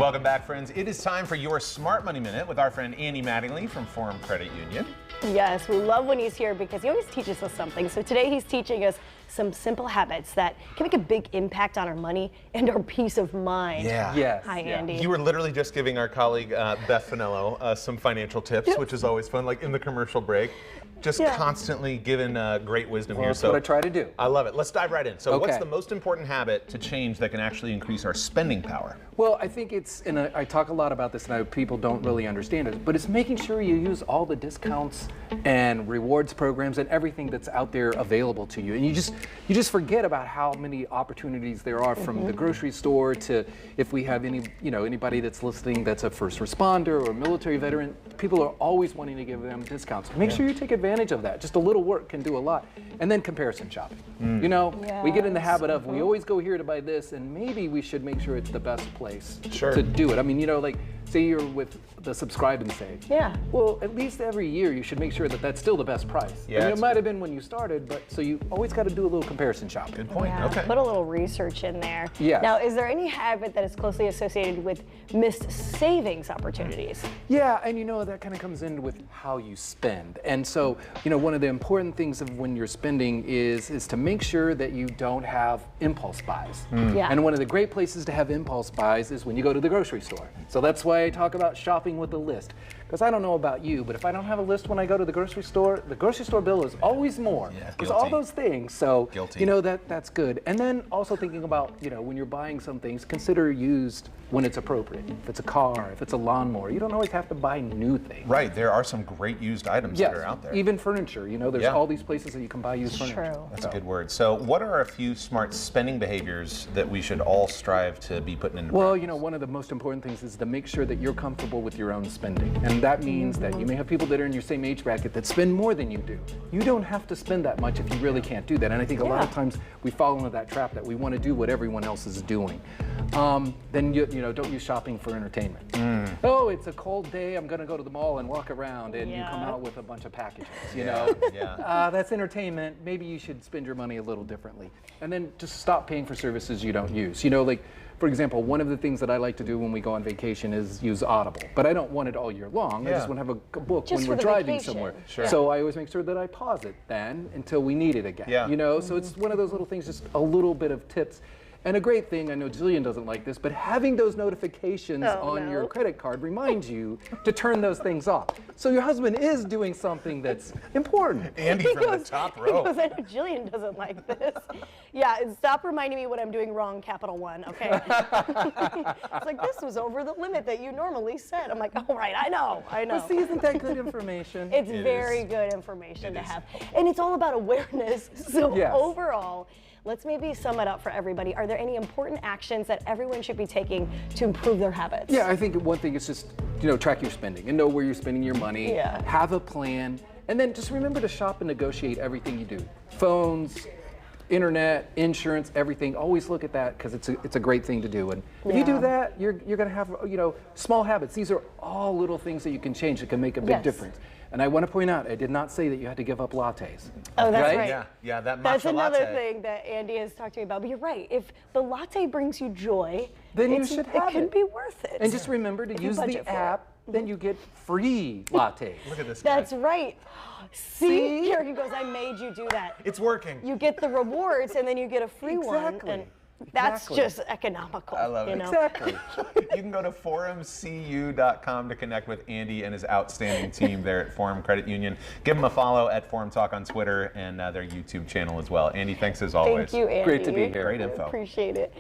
Welcome back, friends. It is time for your Smart Money Minute with our friend Andy Mattingly from Forum Credit Union. Yes, we love when he's here because he always teaches us something. So today he's teaching us some simple habits that can make a big impact on our money and our peace of mind. Yeah. Yes. Hi, Andy. You were literally just giving our colleague Beth Finello some financial tips, which is always fun, like in the commercial break. Just constantly giving great wisdom here. That's what I try to do. I love it. Let's dive right in. So what's Okay. the most important habit to change that can actually increase our spending power? Well, I think it's, and I talk a lot about this and people don't really understand it, but it's making sure you use all the discounts and rewards programs and everything that's out there available to you. And you just forget about how many opportunities there are from the grocery store to if we have anybody that's listening that's a first responder or a military veteran, people are always wanting to give them discounts. Make sure you take advantage of that. Just a little work can do a lot. And then comparison shopping. You know, we get in the habit of we always go here to buy this and maybe we should make sure it's the best place to do it. I mean, you know, like say you're with the subscribe and save. Yeah. Well, at least every year you should make sure that that's still the best price. Yeah, I mean, it might have been when you started, but so you always got to do a little comparison shopping. Good point. Yeah, Okay. put a little research in there. Yes. Now, is there any habit that is closely associated with missed savings opportunities? Yeah, and you know, that kind of comes in with how you spend. And so, you know, one of the important things of when you're spending is to make sure that you don't have impulse buys. Yeah. And one of the great places to have impulse buys is when you go to the grocery store. So that's why I talk about shopping with a list. Because I don't know about you, but if I don't have a list when I go to the grocery store bill is always more. Yeah, There's all guilty. those things. So, Guilty. you know, that's good. And then also thinking about, you know, when you're buying some things, consider used when it's appropriate. If it's a car, if it's a lawnmower, you don't always have to buy new things. Right. There are some great used items that are out there. Even furniture. You know, there's all these places that you can buy used furniture. True. That's a good word. So what are a few smart spending behaviors that we should all strive to be putting into Well, practice? you know, one of the most important things is to make sure that you're comfortable with your own spending. And that means that you may have people that are in your same age bracket that spend more than you do. You don't have to spend that much if you really can't do that. And I think a lot of times we fall into that trap that we want to do what everyone else is doing. Then, you know, don't use shopping for entertainment. Oh, it's a cold day, I'm going to go to the mall and walk around, and you come out with a bunch of packages, you know. That's entertainment. Maybe you should spend your money a little differently. And then just stop paying for services you don't use. You know, like, for example, one of the things that I like to do when we go on vacation is use Audible. But I don't want it all year long. I just want to have a book Just when for we're the driving vacation. somewhere. Sure. So I always make sure that I pause it then until we need it again. You know, so it's one of those little things, just a little bit of tips. And a great thing, I know Jillian doesn't like this, but having those notifications on your credit card reminds you to turn those things off. So your husband is doing something that's important. Andy from the top row. He goes, I know Jillian doesn't like this. Yeah, and stop reminding me what I'm doing wrong, Capital One, okay? It's like, this was over the limit that you normally set. I'm like, oh, right, I know. But see, isn't that good information? It's very good information to have. And it's all about awareness. So overall, let's maybe sum it up for everybody. Are there any important actions that everyone should be taking to improve their habits? Yeah, I think one thing is just, you know, track your spending and know where you're spending your money. Yeah. Have a plan. And then just remember to shop and negotiate everything you do. Phones, internet, insurance, everything. Always look at that because it's a great thing to do. And if you do that, you're going to have, you know, small habits. These are all little things that you can change that can make a big difference. And I want to point out, I did not say that you had to give up lattes. Oh, that's right. Yeah, that matcha That's another latte. thing that Andy has talked to me about. But you're right. If the latte brings you joy, Then you should have it can be worth it. And just remember to use budget the for it. app, then you get free lattes. Look at this guy. That's right. See? Here he goes, I made you do that. It's working. You get the rewards and then you get a free one. And that's just economical. I love it. You know? Exactly. You can go to forumcu.com to connect with Andy and his outstanding team there at Forum Credit Union. Give them a follow at Forum Talk on Twitter and their YouTube channel as well. Andy, thanks as always. Thank you, Andy. Great to be here. Great info. Appreciate it.